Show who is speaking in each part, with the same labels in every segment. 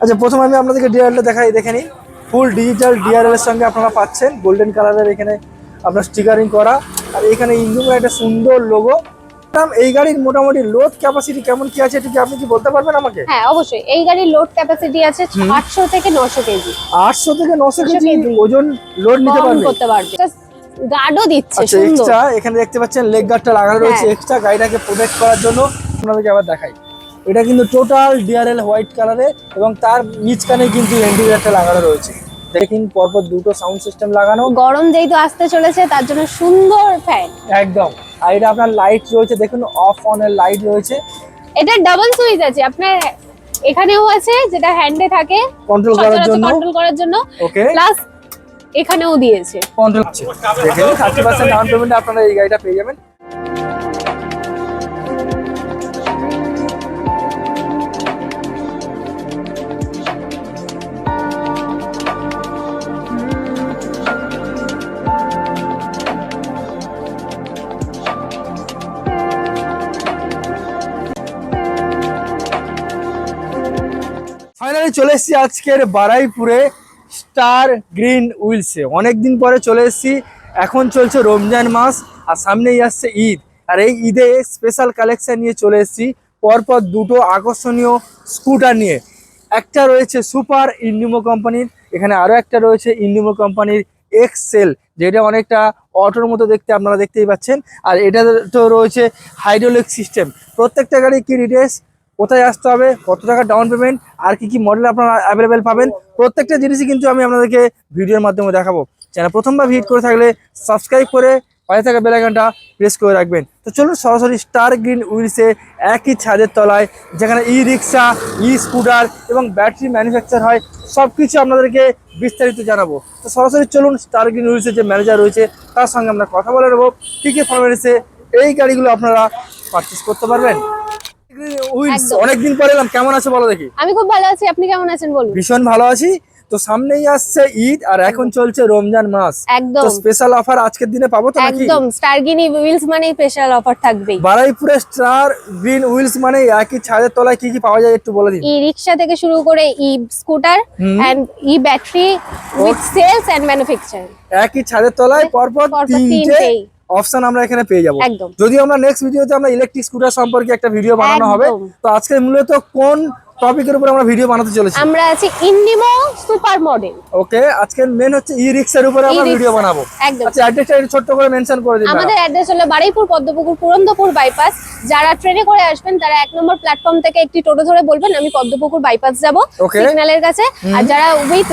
Speaker 1: আচ্ছা, প্রথমে আমি আপনাদেরকে ডিআরএলটা দেখাই, দেখে নিন। ফুল ডিজিটাল ডিআরএল এর সঙ্গে আপনারা পাচ্ছেন গোল্ডেন কালারের এখানে আপনার স্টিকারিং করা, আর এখানে ইঞ্জিনের একটা সুন্দর লোগো। এই গাড়ির মোটামুটি লোড ক্যাপাসিটি কেমন কি আছে, এটা কি আপনি কি বলতে পারবেন আমাকে?
Speaker 2: হ্যাঁ, অবশ্যই। এই গাড়ির লোড ক্যাপাসিটি আছে 800 থেকে 900 কেজি।
Speaker 1: 800 থেকে 900 কেজি ওজন লোড নিতে পারবে,
Speaker 2: করতে পারবে। গার্ডও দিচ্ছে
Speaker 1: আচ্ছা,
Speaker 2: সুন্দর।
Speaker 1: এক্সট্রা এখানে দেখতে পাচ্ছেন লেগ গার্ডটা লাগানো রয়েছে এক্সট্রা গাড়িটাকে প্রোটেক্ট করার জন্য। আপনাদেরকে আবার দেখাই, এটা কিন্তু টোটাল ডিআরএল হোয়াইট কালারে এবং তার নিচখানে কিন্তু ইন্ডিকেটরটা লাগানো রয়েছে। দেখুন পরপর দুটো সাউন্ড সিস্টেম লাগানো।
Speaker 2: গরম যেহেতু আসতে চলেছে তার জন্য সুন্দর ফ্যান
Speaker 1: একদম। আর এটা আপনার লাইট রয়েছে, দেখুন অফ অন এর লাইট রয়েছে।
Speaker 2: এটা ডাবল সুইচ আছে, আপনার এখানেও আছে যেটা হ্যান্ডে থাকে
Speaker 1: কন্ট্রোল করার জন্য। ওকে,
Speaker 2: প্লাস এখানেও দিয়েছে
Speaker 1: কন্ট্রোল। দেখেন 30% ডাউন পেমেন্টে আপনারা এই গাড়িটা পেয়ে যাবেন। ফাইনালি চলে এসেছি আজকের বারাইপুরে স্টার গ্রিন উইলসে। অনেকদিন পরে চলে এসেছি। এখন চলছে রমজান মাস আর সামনেই আসছে ঈদ, আর এই ঈদে স্পেশাল কালেকশন নিয়ে চলে এসেছি পরপর দুটো আকর্ষণীয় স্কুটার নিয়ে। একটা রয়েছে সুপার ইন্ডিমো কোম্পানির, এখানে আরও একটা রয়েছে ইন্ডিমো কোম্পানির এক্সেল, যেটা অনেকটা অটোর মতো দেখতে, আপনারা দেখতেই পাচ্ছেন। আর এটা তো রয়েছে হাইড্রোলিক সিস্টেম। প্রত্যেকটা গাড়ি কি ডিটেলস, কোথায় আসতে হবে, কত টাকা ডাউন পেমেন্ট, আর কি কি মডেল আপনারা অ্যাভেলেবেল পাবেন, প্রত্যেকটা জিনিসই কিন্তু আমি আপনাদেরকে ভিডিওর মাধ্যমে দেখাবো। চ্যানেল প্রথমবার ভিজিট করে থাকলে সাবস্ক্রাইব করে পাশে থাকা বেল আইকনটা প্রেস করে রাখবেন। তো চলুন সরাসরি স্টার গ্রিন উইলসে একই ছাদের তলায়, যেখানে ই রিক্সা, ই স্কুটার এবং ব্যাটারি ম্যানুফ্যাকচার হয়, সব কিছু আপনাদেরকে বিস্তারিত জানাবো। তো সরাসরি চলুন স্টার গ্রিন উইলসের যে ম্যানেজার রয়েছে তার সঙ্গে আমরা কথা বলে নেবো কী কী ফরম্যালিটিসে এই গাড়িগুলো আপনারা পারচেস করতে পারবেন। অনেকদিন পরে এলাম, কেমন আছে বলো দেখি?
Speaker 2: আমি খুব ভালো আছি, আপনি কেমন আছেন বলুন?
Speaker 1: ভীষণ ভালো আছি। তো সামনেই আসছে ঈদ আর এখন চলছে রমজান মাস,
Speaker 2: একদম
Speaker 1: তো স্পেশাল অফার আজকের দিনে পাবো তো নাকি?
Speaker 2: একদম, স্টার গ্রিন উইলস মানে স্পেশাল অফার থাকবেই।
Speaker 1: বারাইপুরে স্টার গ্রিন উইলস মানে একই ছাদের তলায় কি কি পাওয়া যায় একটু বলে দিন।
Speaker 2: ই রিক্সা থেকে শুরু করে e scooter and e battery with sales and manufacture,
Speaker 1: একই ছাদের তলায় পরপর তিনটে অপশন আমরা এখানে পেয়ে যাবো। যদি আমরা নেক্সট ভিডিওতে আমরা ইলেকট্রিক স্কুটার সম্পর্কে একটা ভিডিও বানানো হবে। তো আজকে মূলত কোন টপিকের উপর আমরা ভিডিও বানাতে চলেছি?
Speaker 2: আমরা আছি ইন্ডিমো সুপার মডেল।
Speaker 1: ওকে, আজকে মেন হচ্ছে ই রিক্সার উপরে আমরা ভিডিও বানাবো। আচ্ছা, অ্যাড্রেসটা একটু ছোট্ট করে মেনশন করে দিন।
Speaker 2: আমাদের অ্যাড্রেস হলো বারুইপুর পদ্মপুকুর পুরন্দপুর বাইপাস। যারা ট্রেনে করে আসবেন তারা 1 নম্বর প্ল্যাটফর্ম থেকে একটি টোটো ধরে বলবেন আমি পদ্মপুকুর বাইপাস যাব সিগন্যালের কাছে। আর যারা উইথ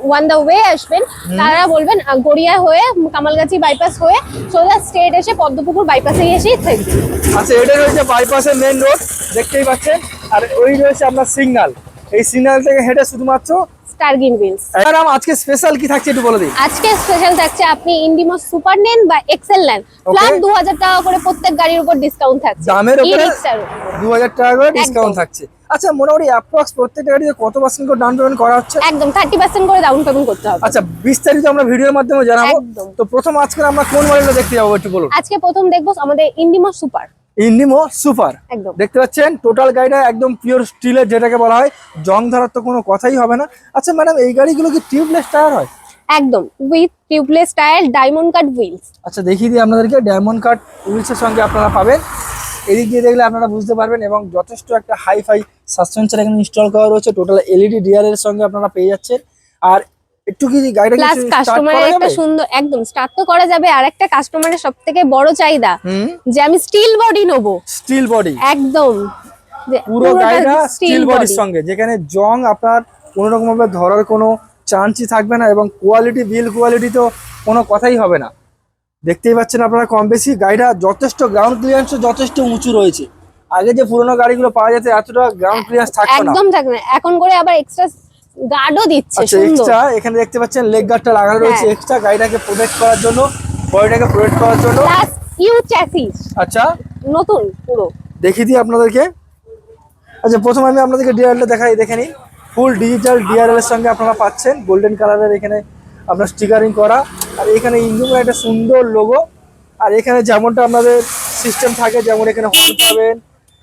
Speaker 2: ওয়ান দা ওয়ে আসবেন তারা বলবেন গড়িয়া হয়ে কামালগাছি বাইপাস হয়ে সোজা স্ট্রেট এসে পদ্মপুকুর বাইপাসে এসেই থাকবে।
Speaker 1: আচ্ছা, এটা রয়েছে বাইপাসের মেন রোড, দেখতেই পাচ্ছেন। আর ওই রয়েছে আপনার সিগন্যাল, এই সিগন্যাল থেকে হেঁটে শুধুমাত্র
Speaker 2: স্টার গ্রিন উইলস।
Speaker 1: ম্যাডাম আজকে স্পেশাল কি থাকছে একটু বলে দিন।
Speaker 2: আজকে স্পেশাল থাকছে আপনি ইন্ডিমো সুপার নেন বা এক্সেল নেন, প্লাস 2000 টাকা করে প্রত্যেক গাড়ির উপর ডিসকাউন্ট থাকছে।
Speaker 1: দামের উপরে 2000 টাকা করে ডিসকাউন্ট থাকছে। আচ্ছা, মোটামুটি অ্যাপ্রক্স প্রত্যেকটা গাড়িতে কত পার্সেন্ট করে ডাউন পেমেন্ট করা হচ্ছে?
Speaker 2: একদম 30% করে ডাউন পেমেন্ট করতে হবে।
Speaker 1: আচ্ছা, বিস্তারিত আমরা ভিডিওর মাধ্যমে জানাবো। তো প্রথম আজকে আমরা কোন মডেলটা দেখতে যাবো একটু বলুন।
Speaker 2: আজকে প্রথম দেখবো আমাদের ইন্ডিমো সুপার।
Speaker 1: ইন্ডিমো সুপার দেখতে পাচ্ছেন, টোটাল গাড়িটা একদম পিওর স্টিলের, যেটাকে বলা হয় জং ধরার তো কোনো কথাই হবে না। আচ্ছা ম্যাডাম, এই গাড়িগুলো কি টিউবলেস টায়ার হয়?
Speaker 2: একদম with tubeless tyre, diamond cut wheels.
Speaker 1: আচ্ছা, দেখিয়ে দিই আপনাদেরকে। ডায়মন্ড কাট হুইলসের সঙ্গে আপনারা পাবেন, এদিক দিয়ে দেখলে আপনারা বুঝতে পারবেন। এবং যথেষ্ট একটা হাইফাই সাসপেনশন এখানে ইনস্টল করা রয়েছে, টোটাল এলইডি ডিআর এর সঙ্গে আপনারা পেয়ে যাচ্ছেন। আর একটু কি গাড়িটা
Speaker 2: প্লাস কাস্টমারের একটা সুন্দর একদম স্টার্ট তো করা যাবে। আর একটা কাস্টমারের সবথেকে বড় চাহিদা যে আমি স্টিল বডি নেব।
Speaker 1: স্টিল বডি
Speaker 2: একদম,
Speaker 1: পুরো গাড়িটা স্টিল বডির সঙ্গে, যেখানে জং আপনার কোনো রকম ভাবে ধরার কোনো চান্সই থাকবে না। এবং কোয়ালিটি, বিল কোয়ালিটি তো কোনো কথাই হবে না। দেখতেই পাচ্ছেন আপনারা কম বেশি গাড়িটা যথেষ্ট গ্রাউন্ড ক্লিয়ারেন্স যথেষ্ট উঁচু রয়েছে। আগে যে পুরোনো গাড়িগুলো পাওয়া যেত এতটা গ্রাউন্ড ক্লিয়ারেন্স থাকতো না,
Speaker 2: একদম থাকে না। এখন করে আবার এক্সট্রা গার্ডও দিচ্ছে সুন্দর।
Speaker 1: এক্সট্রা এখানে দেখতে পাচ্ছেন লেগ গার্ডটা লাগানো রয়েছে এক্সট্রা, গাড়িটাকে প্রোটেক্ট করার জন্য, বডিটাকে প্রোটেক্ট করার জন্য।
Speaker 2: প্লাস ইউ চ্যাসিস,
Speaker 1: আচ্ছা
Speaker 2: নতুন পুরো
Speaker 1: দেখিয়ে দিই আপনাদেরকে। আচ্ছা, প্রথমে আমি আপনাদেরকে ডিআরএলটা দেখাই, দেখে নিন। ফুল ডিজিটাল ডিআরএল এর সঙ্গে আপনারা পাচ্ছেন গোল্ডেন কালারের এখানে আপনার স্টিকারিং করা, আর এখানে ইঞ্জিনের একটা সুন্দর লোগো। আর এখানে যেমনটা আপনাদের সিস্টেম থাকে, যেমন এখানে হর্ন পাবেন,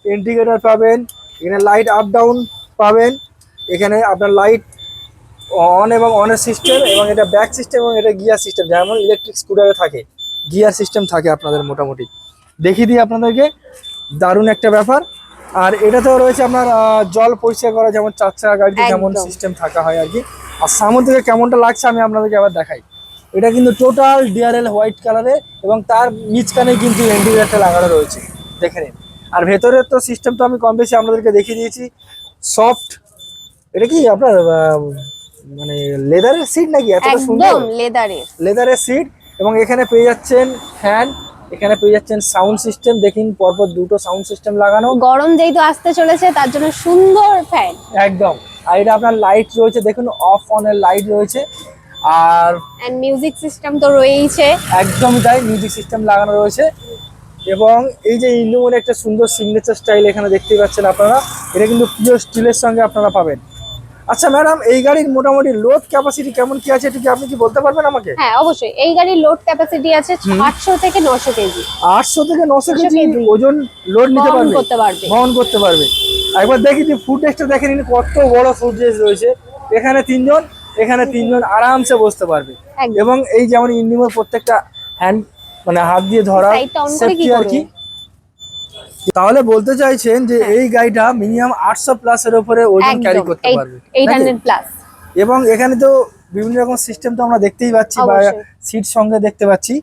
Speaker 1: ইন্ডিকেটর পাবেন, এখানে লাইট আপ ডাউন পাবেন, এখানে আপনার লাইট অন এবং অনের সিস্টেম, এবং এটা ব্যাক সিস্টেম, এবং এটা গিয়ার সিস্টেম, যেমন ইলেকট্রিক স্কুটারে থাকে গিয়ার সিস্টেম থাকে আপনাদের মোটামুটি। দেখিয়ে দিই আপনাদেরকে, দারুণ একটা ব্যাপার। আর এটাতেও রয়েছে আপনার জল পরিষ্কার করা, যেমন 4 চাকা গাড়িতে যেমন
Speaker 2: একদম।
Speaker 1: সিস্টেম থাকা হয় আর কি। আর সামনে থেকে কেমনটা লাগছে আমি আপনাদেরকে আবার দেখাই। এটা কিন্তু টোটাল ডিআরএল হোয়াইট কালারে, এবং তার নিচখানে কিন্তু ইন্ডিকেটরটা লাগানো রয়েছে, দেখে নিন। আর ভেতরের তো সিস্টেম তো আমি কম বেশি আপনাদেরকে দেখিয়ে দিয়েছি। সফট, এটা কি আপনার মানে লেদারের সিট নাকি এতটা সুন্দর?
Speaker 2: একদম
Speaker 1: লেদারের সিট, এবং এখানে পেয়ে যাচ্ছেন ফ্যান, এখানে পেয়ে যাচ্ছেন সাউন্ড সিস্টেম। দেখুন পরপর দুটো সাউন্ড সিস্টেম লাগানো,
Speaker 2: গরম যেহেতু আসতে চলেছে তার জন্য সুন্দর ফ্যান
Speaker 1: একদম। আর এটা আপনার লাইট রয়েছে, দেখুন অফ অনের লাইট রয়েছে। আর
Speaker 2: এন্ড মিউজিক সিস্টেম তো রয়েইছে,
Speaker 1: একদমই তাই, মিউজিক সিস্টেম লাগানো রয়েছে। এবং এই যে ইন্ডিমোর একটা সুন্দর সিগনেচার স্টাইল এখানে দেখতেই পাচ্ছেন আপনারা, এটা কিন্তু পিওর স্টিলের সঙ্গে আপনারা পাবেন। আচ্ছা ম্যাডাম, এই গাড়ির মোটামুটি লোড ক্যাপাসিটি কেমন কি আছে, এটা কি আপনি কি বলতে পারবেন আমাকে?
Speaker 2: হ্যাঁ অবশ্যই। এই গাড়ির লোড ক্যাপাসিটি আছে 800 থেকে 900 কেজি।
Speaker 1: 800 থেকে 900 কেজি
Speaker 2: কেজি
Speaker 1: ওজন লোড নিতে
Speaker 2: বহন
Speaker 1: পারবে,
Speaker 2: করতে পারবে।
Speaker 1: বহন করতে পারবে। একবার দেখি যে ফুটরেস্টটা দেখে নিন, কত বড় ফুটরেস্ট রয়েছে। এখানে 3 জন, এখানে 3 জন আরামসে বসতে পারবে।
Speaker 2: একদম।
Speaker 1: এবং এই যেমন ইন্ডিমোর প্রত্যেকটা হ্যান্ড মানে হাত দিয়ে ধরা
Speaker 2: সাইডটা অন করে কি
Speaker 1: সেফটি আর কি। তাহলে বলতে চাইছেন যে এই গাড়িটা মিনিমাম 800 প্লাস এর উপরে ওজন ক্যারি করতে পারবে,
Speaker 2: 800 প্লাস।
Speaker 1: এবং এখানে তো বিভিন্ন রকম সিস্টেম তো আমরা দেখতেই পাচ্ছি, বা সিট সঙ্গে দেখতে পাচ্ছি।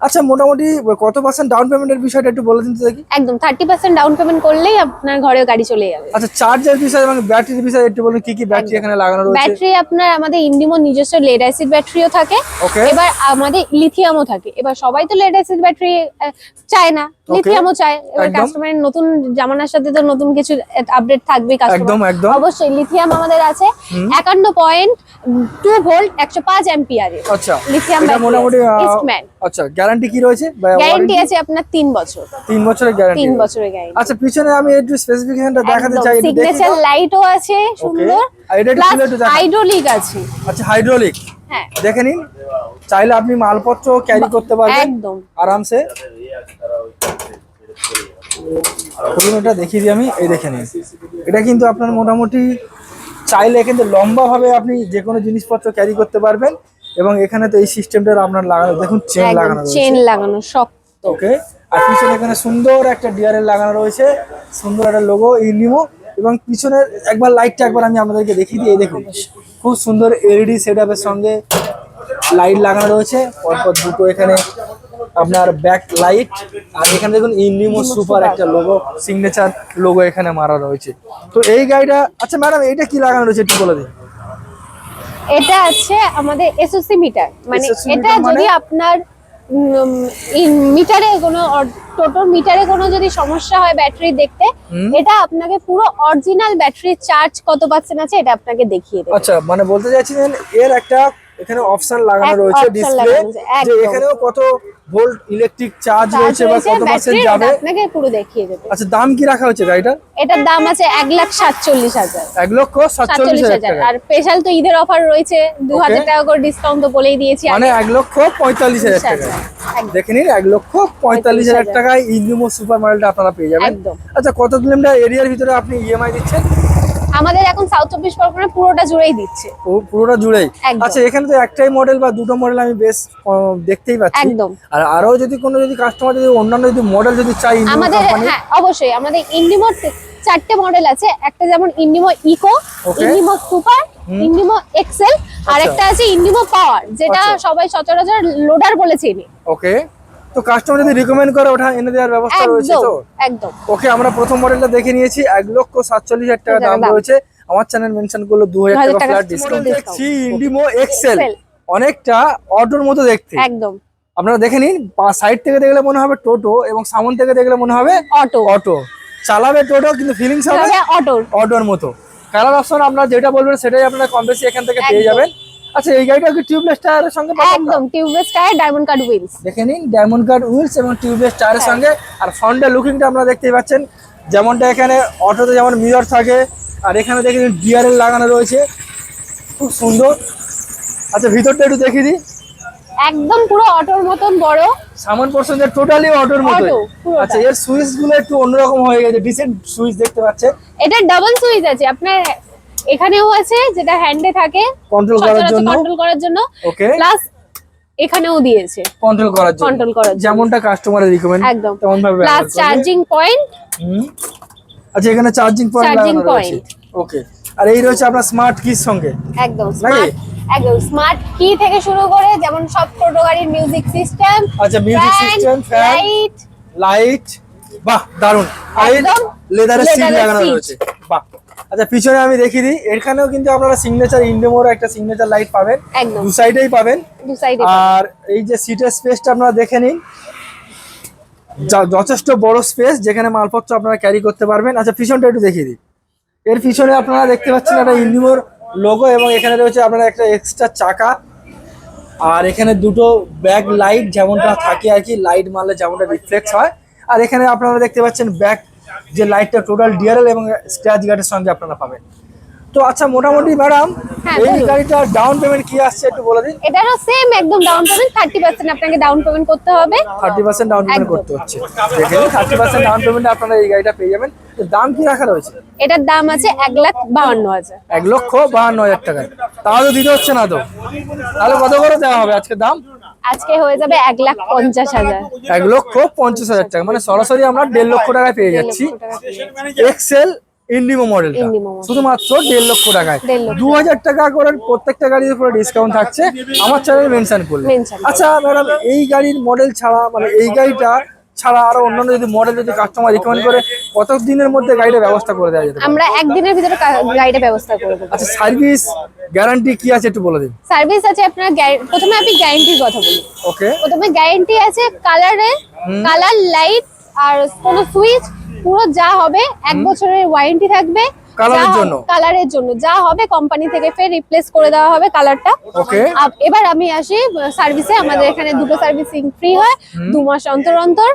Speaker 1: আচ্ছা মোটামুটি কত % ডাউন পেমেন্টের বিষয়টা একটু বলে দিন তো দেখি।
Speaker 2: একদম 30% ডাউন পেমেন্ট করলেই আপনার ঘরে গাড়ি চলে যাবে।
Speaker 1: আচ্ছা চার্জের বিষয় এবং ব্যাটারির বিষয় একটু বলুন, কি কি ব্যাটারি এখানে লাগানো রয়েছে?
Speaker 2: ব্যাটারি আপনার আমাদের ইন্ডিমোর নিজস্ব লেড অ্যাসিড ব্যাটারিও থাকে,
Speaker 1: ওকে।
Speaker 2: এবার আমাদের লিথিয়ামও থাকে। এবার সবাই তো লেড অ্যাসিড ব্যাটারি চায় না, লিথিয়ামও চায়। এবার কাস্টমারের নতুন জামানার সাথে তো নতুন কিছু আপডেট থাকবে
Speaker 1: একদম
Speaker 2: কাস্টমার,
Speaker 1: একদম।
Speaker 2: অবশ্যই লিথিয়াম আমাদের আছে 51.2 ভোল্ট 105 অ্যাম্পিয়ারের।
Speaker 1: আচ্ছা
Speaker 2: লিথিয়াম
Speaker 1: এটা মোটামুটি
Speaker 2: ইস্টম্যান।
Speaker 1: আচ্ছা গ্যারান্টি কি রয়েছে?
Speaker 2: গ্যারান্টি আছে আপনার 3 বছর।
Speaker 1: 3 বছরের গ্যারান্টি।
Speaker 2: 3 বছরের গ্যারান্টি।
Speaker 1: আচ্ছা পিছনে আমি একটু স্পেসিফিকেশনটা দেখাতে চাই, একটু দেখি।
Speaker 2: সিগনেচার লাইটও আছে সুন্দর,
Speaker 1: আর এটা একটু খুলে একটু দেখান।
Speaker 2: হাইড্রোলিক আছে।
Speaker 1: আচ্ছা হাইড্রোলিক,
Speaker 2: হ্যাঁ
Speaker 1: দেখে নিন। চাইলে আপনি মালপত্র ক্যারি করতে পারবেন
Speaker 2: একদম
Speaker 1: আরামসে। পুরোটা দেখিয়ে দিই আমি, এই দেখে নিন। এটা কিন্তু আপনার মোটামুটি চাইলে কিন্তু লম্বাভাবে আপনি যে কোনো জিনিসপত্র ক্যারি করতে পারবেন। এবং এখানে তো এই সিস্টেমটা আপনার লাগানো, দেখুন চেন লাগানো রয়েছে,
Speaker 2: চেন লাগানো সব।
Speaker 1: ওকে। আর পিছনে এখানে সুন্দর একটা ডিআরএল লাগানো রয়েছে, সুন্দর একটা লোগো ইন্ডিমো। এবং পিছনের একবার লাইটটা একবার আমি আপনাদেরকে দেখিয়ে দিই, এই দেখুন খুব সুন্দর এলইডি সেটআপের সঙ্গে লাইট লাগানো রয়েছে, পরপর দুটো এখানে আপনার ব্যাক লাইট। আর এখানে দেখুন ইন্ডিমো সুপার একটা লোগো, সিগনেচার লোগো এখানে মারা রয়েছে। তো এই গাড়িটা, আচ্ছা ম্যাডাম এটা কি লাগানো রয়েছে একটু বলে দিন।
Speaker 2: এটা আছে আমাদের এসওসি মিটার, মানে
Speaker 1: SOC
Speaker 2: এটা
Speaker 1: মিটার মানে?
Speaker 2: যদি আপনার মিটারে কোনো টোটো মিটারে কোনো যদি সমস্যা হয় ব্যাটারি দেখতে, এটা আপনাকে পুরো অরিজিনাল ব্যাটারি চার্জ কত % আছে এটা আপনাকে দেখিয়ে দেবে।
Speaker 1: আচ্ছা মানে বলতে চাইছিলেন এর একটা এখানে অপশন লাগানো রয়েছে
Speaker 2: option
Speaker 1: ডিসপ্লে,
Speaker 2: লাগানো আছে,
Speaker 1: যে
Speaker 2: একদম।
Speaker 1: এখানেও কত ভোল্ট ইলেকট্রিক চার্জ রয়েছে বা কত
Speaker 2: ব্যাটারি
Speaker 1: % যাবে।
Speaker 2: আপনাকে পুরো দেখিয়ে দেবে।
Speaker 1: আচ্ছা দাম কি রাখা হচ্ছে গাড়িটার?
Speaker 2: এটার দাম আছে 1,47,000।
Speaker 1: 1,47,000 টাকা।
Speaker 2: আর স্পেশাল তো ঈদের অফার রয়েছে, 2000 টাকা করে ডিসকাউন্ট তো বলেই দিয়েছি।
Speaker 1: মানে 1,45,000 টাকা।
Speaker 2: একদম।
Speaker 1: দেখে নিন 1,45,000 টাকায় ইন্ডিমো সুপার মডেলটা আপনারা পেয়ে যাবেন।
Speaker 2: একদম।
Speaker 1: আচ্ছা কত কিলোমিটার এরিয়ার ভিতরে আপনি ইএমআই দিচ্ছেন?
Speaker 2: আমাদের এখন সাউথ চব্বিশ পরগনা পুরোটা জুড়েই দিচ্ছে।
Speaker 1: পুরোটা জুড়েই?
Speaker 2: একদম।
Speaker 1: আচ্ছা এখানে তো একটাই মডেল বা দুটো মডেল আমি বেশ দেখতেই পাচ্ছি।
Speaker 2: একদম।
Speaker 1: আর আরো যদি কাস্টমার যদি অন্যান্য যদি মডেল যদি চাই ইন্ডিমো
Speaker 2: আমাদের,
Speaker 1: কোম্পানি,
Speaker 2: হ্যাঁ অবশ্যই আমাদের ইন্ডিমোর 4টে মডেল আছে। একটা যেমন ইন্ডিমো ইকো,
Speaker 1: Okay.
Speaker 2: ইন্ডিমো সুপার, ইন্ডিমো এক্সেল, আর একটা আছে ইন্ডিমো পাওয়ার, যেটা
Speaker 1: আচ্ছা।
Speaker 2: সবাই সচরাচর লোডার বলে চেনে।
Speaker 1: ওকে। তো কাস্টমার যদি রিকমেন্ড করে ওটা এনে দেওয়ার ব্যবস্থা রয়েছে
Speaker 2: একদম
Speaker 1: তো?
Speaker 2: একদম।
Speaker 1: ওকে, আমরা প্রথম মডেলটা দেখে নিয়েছি, 1,47,000 টাকা দাম
Speaker 2: দাম।
Speaker 1: রয়েছে। আমার চ্যানেল মেনশন করলো 2,000 টাকা
Speaker 2: টাকা
Speaker 1: ফ্ল্যাট
Speaker 2: discount।
Speaker 1: ডিসকাউন্ট। দেখছি ইন্ডিমো এক্সেল,
Speaker 2: Excel।
Speaker 1: অনেকটা অটোর মতো দেখতে।
Speaker 2: একদম
Speaker 1: আপনারা দেখে নিন, সাইড থেকে দেখলে মনে হবে টোটো, এবং সামন থেকে দেখলে মনে হবে
Speaker 2: অটো।
Speaker 1: অটো। চালাবে টোটো কিন্তু ফিলিংস হবে
Speaker 2: অটোর।
Speaker 1: অটোর মতো। কালার অপশন আপনারা যেটা বলবেন সেটাই আপনারা কম বেশি এখান থেকে পেয়ে
Speaker 2: একদম।
Speaker 1: যাবেন। আচ্ছা এই গাড়িটা কি টিউবলেস টায়ারের সঙ্গে পাবেন?
Speaker 2: একদম tubeless tyre, diamond cut wheels.
Speaker 1: দেখে নিন ডায়মন্ড কাট হুইলস এবং টিউবলেস টায়ারের
Speaker 2: হ্যাঁ।
Speaker 1: সঙ্গে। আর ফ্রন্টের লুকিংটা আপনারা দেখতেই পাচ্ছেন, যেমনটা এখানে অটোতে যেমন মিরর থাকে, আর এখানে দেখে নিন ডিআরএল লাগানো রয়েছে, খুব সুন্দর। আচ্ছা ভিতরটা একটু দেখিয়ে দিই।
Speaker 2: একদম পুরো অটোর মতন বড়।
Speaker 1: সামন পোর্শন টোটালি অটোর মতো।
Speaker 2: অটো, পুরোটা।
Speaker 1: আচ্ছা এর সুইচ গুলো একটু অন্যরকম হয়ে গেছে, ডিসেন্ট সুইচ দেখতে পাচ্ছেন।
Speaker 2: এটা ডাবল সুইচ আছে, আপনার এখানেও আছে যেটা হ্যান্ডে থাকে
Speaker 1: কন্ট্রোল
Speaker 2: করার জন্য
Speaker 1: ওকে,
Speaker 2: প্লাস এখানেও দিয়েছে
Speaker 1: কন্ট্রোল করার জন্য যেমনটা কাস্টমারের রিকমেন্ড
Speaker 2: একদম
Speaker 1: তেমন ভাবে
Speaker 2: প্লাস চার্জিং পয়েন্ট।
Speaker 1: আচ্ছা এখানে চার্জিং পয়েন্ট ওকে। আর এই রয়েছে আপনার স্মার্ট কির সঙ্গে
Speaker 2: একদম স্মার্ট কি থেকে শুরু করে যেমন সব ছোট গাড়ির মিউজিক সিস্টেম,
Speaker 1: আচ্ছা মিউজিক সিস্টেম, ফ্যান, লাইট, বাহ দারুন। আর লেদারের সিট লাগানো রয়েছে, বাহ। আচ্ছা পিছনে আমি দেখিয়ে দিই, এখানেও কিন্তু আপনারা সিগনেচার ইন্ডিমোর একটা সিগনেচার লাইট পাবেন, দু সাইডেই পাবেন। আর এই যে সিটের স্পেসটা আপনারা দেখে নিন, যথেষ্ট বড় স্পেস যেখানে মালপত্র আপনারা ক্যারি করতে পারবেন। আচ্ছা পিছনটা একটু দেখিয়ে দিই, এর পিছনে আপনারা দেখতে পাচ্ছেন একটা ইন্ডিমোর লোগো এবং এখানে রয়েছে আপনারা একটা এক্সট্রা চাকা, আর এখানে দুটো ব্যাক লাইট যেমনটা থাকে আর কি, লাইট মারলে যেমনটা রিফ্লেক্ট হয়। আর এখানে আপনারা দেখতে পাচ্ছেন ব্যাক যে লাইটটা টোটাল ডিআরএল এবং স্ক্র্যাচ গার্ডের সঙ্গে আপনারা পাবেন। তো আচ্ছা মোটামুটি ম্যাডাম এই গাড়িটার ডাউন পেমেন্ট কি আসছে একটু বলে দিন।
Speaker 2: এটারও সেম একদম ডাউন পেমেন্ট 30% আপনাকে ডাউন পেমেন্ট করতে হবে,
Speaker 1: 30% ডাউন পেমেন্ট করতে হচ্ছে। দেখেন 30% ডাউন পেমেন্টে আপনারা এই গাড়িটা পেয়ে যাবেন। তো দাম কি রাখা রয়েছে?
Speaker 2: এটার দাম আছে 1,52,000,
Speaker 1: 1,52,000 টাকা। তাহলে দিতে হচ্ছে না তো, তাহলে কত করে দেওয়া হবে আজকে দাম?
Speaker 2: আজকে হয়ে যাবে 1,50,000,
Speaker 1: 1,50,000 টাকা, মানে সরাসরি আমরা 1.5 লক্ষ টাকায় পেয়ে যাচ্ছি এক্সেল ইন্ডিগো মডেলটা, শুধুমাত্র 1.5 লক্ষ টাকায়। 2,000 টাকা করে প্রত্যেকটা গাড়ির উপরে ডিসকাউন্ট থাকছে আমার চ্যানেলে মেনশন করলে। আচ্ছা ম্যাডাম এই গাড়ির মডেল ছাড়া, মানে এই গাড়িটা ছাড়া আরো অন্যান্য যদি মডেল যদি কাস্টমার রিকমেন্ড করে কত দিনের মধ্যে গাড়িটা ব্যবস্থা করে দেওয়া যেতে?
Speaker 2: আমরা একদিনের ভিতরে গাড়িটা ব্যবস্থা করে দেব।
Speaker 1: আচ্ছা সার্ভিস গ্যারান্টি কি আছে একটু বলে দিন।
Speaker 2: সার্ভিস আছে আপনার, প্রথমে আপনি গ্যারান্টির কথা বলি।
Speaker 1: ওকে,
Speaker 2: প্রথমে গ্যারান্টি আছে কালার লাইট আর কোন সুইচ পুরো যা হবে 1 বছরের ওয়ারেন্টি থাকবে। কালারের জন্য যা হবে কোম্পানি থেকে ফের রিপ্লেস করে দেওয়া হবে কালারটা।
Speaker 1: ওকে,
Speaker 2: এবার আমি আসি সার্ভিসে, আমাদের এখানে দুটো সার্ভিসিং ফ্রি হয় 2 মাস অন্তর অন্তর।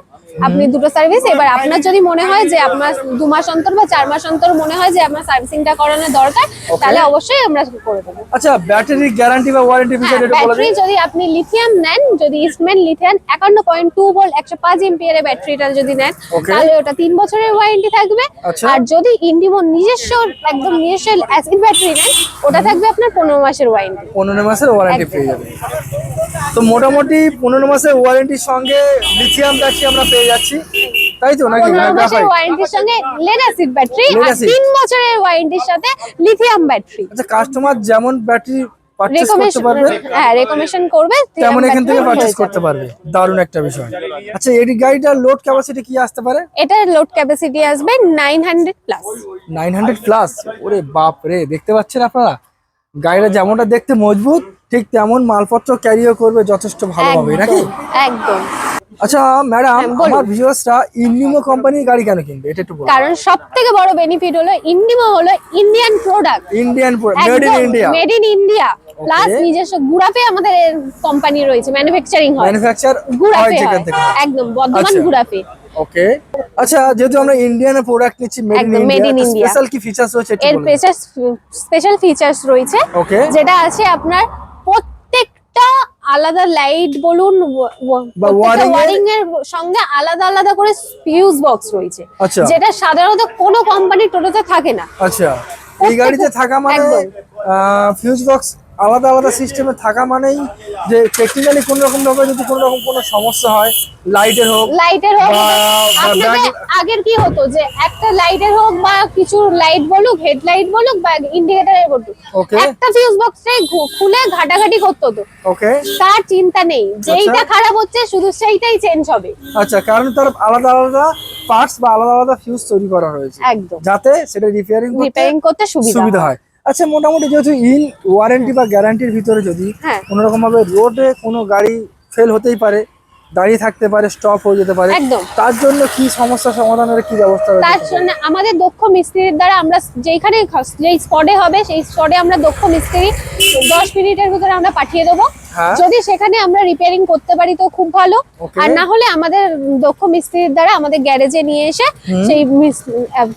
Speaker 2: আপনি দুটো সার্ভিস, এবার আপনার যদি মনে হয় যে আপনার 2 মাস অন্তর বা 4 মাস অন্তর মনে হয় যে আপনার সার্ভিসিংটা করানো দরকার, তাহলে অবশ্যই আমরা করে দেব।
Speaker 1: আচ্ছা ব্যাটারি গ্যারান্টি বা ওয়ারেন্টি বিষয়টা একটু বলে দিন।
Speaker 2: ব্যাটারি যদি আপনি লিথিয়াম নেন, যদি ইস্টম্যান লিথিয়াম 51.2 ভোল্ট 105 এম্পিয়ার এর ব্যাটারিটা যদি নেন, তাহলে ওটা 3 বছরের ওয়ারেন্টি থাকবে। আর যদি ইন্ডিমো একদম নিজস্ব অ্যাসিড ব্যাটারি নেন, ওটা থাকবে আপনার 15 মাসের ওয়ারেন্টি।
Speaker 1: 15 মাসের ওয়ারেন্টি পেয়ে যাবেন। তো মোটামুটি 15 মাসের ওয়ারেন্টির সঙ্গে লিথিয়াম ব্যাটারি আমরা পেয়ে যাচ্ছি, তাই তো নাকি?
Speaker 2: 15 মাসের ওয়ারেন্টির সঙ্গে লেড অ্যাসিড ব্যাটারি আর 3 বছরের ওয়ারেন্টির সাথে লিথিয়াম ব্যাটারি।
Speaker 1: আচ্ছা কাস্টমার যেমন ব্যাটারি পারচেজ করতে পারবে,
Speaker 2: রেকমেন্ডেশন করবে,
Speaker 1: তেমন এখান থেকে পারচেজ করতে পারবে। দারুণ একটা বিষয়। আচ্ছা এই গাড়িটার লোড ক্যাপাসিটি কি আসতে পারে?
Speaker 2: এটার লোড ক্যাপাসিটি আসবে 900 প্লাস।
Speaker 1: 900 প্লাস? ওরে বাপ রে, দেখতে পাচ্ছেন আপনারা গাড়িটা যেমনটা দেখতে মজবুত, ঠিক তেমন মালপত্র ক্যারিও করবে যথেষ্ট ভালোভাবে, নাকি?
Speaker 2: একদম।
Speaker 1: আচ্ছা ম্যাডাম আমার ভিউয়ার্সরা ইন্ডিগো কোম্পানির গাড়ি কেন কিনবে এটা একটু বলুন।
Speaker 2: কারণ সবথেকে বড় বেনিফিট হলো ইন্ডিগো হলো Indian product, made in India plus নিজস্ব গুড়াপে আমাদের কোম্পানি রয়েছে, ম্যানুফ্যাকচারিং হয়,
Speaker 1: ম্যানুফ্যাকচার
Speaker 2: গুড়াপে একদম বর্ধমান গুড়াপে।
Speaker 1: ওকে, আচ্ছা যেহেতু আমরা ইন্ডিয়ান প্রোডাক্ট নিচ্ছি মেড ইন ইন্ডিয়া, স্পেশাল কি ফিচারস রয়েছে একটু বলুন।
Speaker 2: এর স্পেশাল ফিচারস রয়েছে, যেটা আছে আপনার প্রত্যেকটা আলাদা লাইট বলুন, ওয়ারিং এর সঙ্গে আলাদা আলাদা করে ফিউজ বক্স রয়েছে, যেটা সাধারণত কোনো কোম্পানির টোটোতে থাকে না।
Speaker 1: আচ্ছা এই গাড়িতে থাকা মানে ফিউজ বক্স আলাদা আলাদা সিস্টেমে থাকা মানেই যে টেকনিক্যালি কোন রকম ভাবে যদি কোনো রকম কোনো সমস্যা হয়, লাইটের হোক
Speaker 2: আপনাদের আগের কি হতো যে একটা লাইটের হোক বা কিছু লাইট বলুক, হেডলাইট বলুক বা ইন্ডিকেটরের বলুক, একটা ফিউজ বক্সে খুলে ঘাটাঘাটি করতে হতো।
Speaker 1: ওকে,
Speaker 2: তার চিন্তা নেই, যেইটা খারাপ হচ্ছে শুধু সেইটাই চেঞ্জ হবে।
Speaker 1: আচ্ছা, কারণ তার আলাদা আলাদা পার্টস বা আলাদা আলাদা ফিউজ তৈরি করা হয়েছে,
Speaker 2: একদম,
Speaker 1: যাতে সেটা রিপেয়ারিং করতে সুবিধা হয়। আচ্ছা মোটামুটি যেহেতু ইন ওয়ারেন্টি বা গ্যারান্টির ভিতরে যদি কোনো রকম ভাবে রোডে কোনো গাড়ি ফেল হতেই পারে, দাঁড়িয়ে থাকতে পারে, স্টপ হয়ে যেতে পারে, তার জন্য কি সমস্যা সমাধানের কি ব্যবস্থা রয়েছে?
Speaker 2: তার জন্য আমাদের দক্ষ মিস্ত্রির দ্বারা আমরা যেখানে যেই স্পটে হবে সেই স্পটে আমরা দক্ষ মিস্ত্রি 10 মিনিটের ভিতরে আমরা পাঠিয়ে দেবো। যদি সেখানে আমরা রিপেয়ারিং করতে পারি তো খুব ভালো, আর না হলে আমাদের দক্ষ মিস্ত্রির দ্বারা আমাদের গ্যারেজে নিয়ে এসে সেই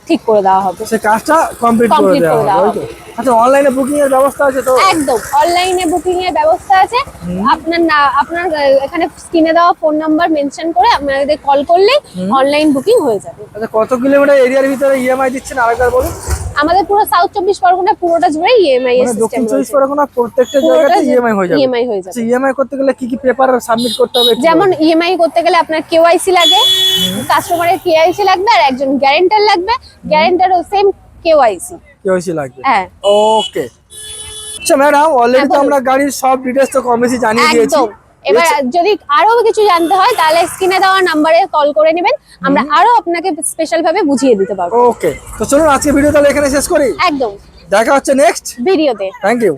Speaker 2: ঠিক করে দেওয়া হবে,
Speaker 1: সেই কাজটা কমপ্লিট করে দেওয়া হবে। আচ্ছা অনলাইনে বুকিং এর ব্যবস্থা আছে তো?
Speaker 2: একদম অনলাইনে বুকিং এর ব্যবস্থা আছে। আপনার এখানে স্ক্রিনে দেওয়া ফোন নাম্বার মেনশন করে আপনাদের কল করলেই অনলাইন বুকিং হয়ে যাবে।
Speaker 1: আচ্ছা কত কিলোমিটার এরিয়ার ভিতরে ইএমআই দিচ্ছেন আরেকবার বলুন।
Speaker 2: আমাদের পুরো সাউথ 24 পরগনা পুরোটা জুড়ে ইএমআই এর
Speaker 1: মানে
Speaker 2: সিস্টেম
Speaker 1: দক্ষিণ চব্বিশ
Speaker 2: রয়েছে।
Speaker 1: পরগনা প্রত্যেকটা জায়গাতে ইএমআই হয়ে যাবে।
Speaker 2: ইএমআই হয়ে যাবে।
Speaker 1: আচ্ছা, ইএমআই করতে গেলে কি কি পেপার সাবমিট করতে হবে?
Speaker 2: যেমন ইএমআই করতে গেলে আপনার কেওয়াইসি লাগে, কাস্টমারের কেওয়াইসি লাগবে, আর একজন গ্যারান্টার লাগবে, গ্যারান্টারও সেম কেওয়াইসি।
Speaker 1: কেওয়াইসি লাগবে,
Speaker 2: হ্যাঁ
Speaker 1: ওকে। আচ্ছা ম্যাডাম, অলরেডি তো
Speaker 2: বলুন।
Speaker 1: আমরা গাড়ির সব ডিটেইলস তো কম বেশি জানিয়ে দিয়েছি।
Speaker 2: একদম। এবার যদি আরো কিছু জানতে হয় তাহলে স্ক্রিনে দেওয়া নাম্বারে কল করে নেবেন, আমরা আরো আপনাকে স্পেশাল ভাবে বুঝিয়ে দিতে পারবো।
Speaker 1: ওকে, তো চলুন আজকে ভিডিও তাহলে এখানে শেষ করি।
Speaker 2: একদম।
Speaker 1: দেখা হচ্ছে নেক্সট
Speaker 2: ভিডিওতে।
Speaker 1: Thank you.